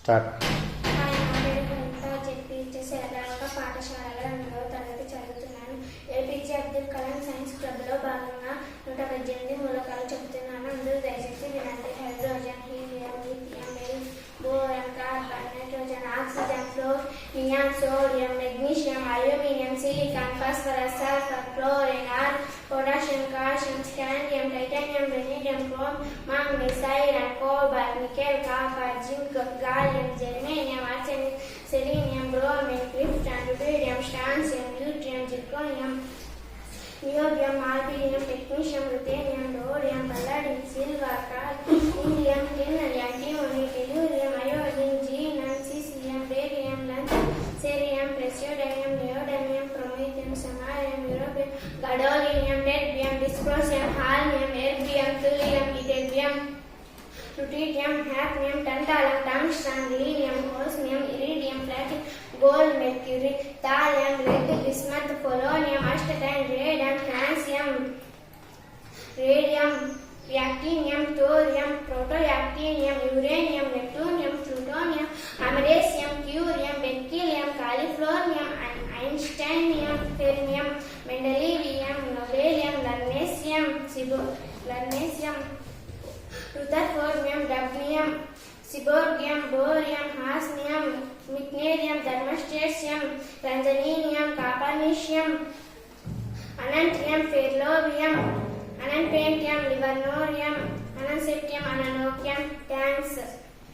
Start. పాఠశాలలో 8వ తరగతి చదువుతున్నాను. ఏపీజే అబ్దుల్ కలాం సైన్స్ క్లబ్లో భాగంగా 118 మూలకాలు చెబుతున్నాను. అందరూ దయచేసి వినండి. Hydrogen, helium, lithium, boron, carbon, nitrogen, oxygen, fluorine, sodium, magnesium, aluminium, silicon, phosphorus, sulphur, chlorine, potassium, calcium, scandium, titanium, vanadium, chrome, manganese, iron, cobalt, nickel, copper, zinc, gallium, germanium, arsenic, selenium, bromine, krypton, rubidium, strontium, deuterium, zirconium, niobium, molybdenum, technetium, ruthenium, rhodium, palladium, silver, indium, tin, antimony, tellurium, iodine, xenon, cesium, barium, lanthanum, cerium, praseodymium, neodymium, promethium, samarium, europium, gadolinium, terbium, dysprosium, holmium, erbium, thulium, ytterbium, lutetium, hafnium, tantalum, tungsten, rhenium, osmium, iridium, platinum, gold, mercury, thallium, lead, bismuth, polonium, astatine, radon, francium, radium, actinium, thorium, protoactinium, uranium, neptunium, plutonium, americium, curium, berkelium, californium, einsteinium, fermium, mendelevium, nobelium, lernesium, rutherfordium, dubnium, seaborgium, borium, hafnium, meitnerium, thermostracium, ranjaninium, copernicium, anantium, ferrovium, anantium, livornorium, ananseptium, ananocium. Thanks.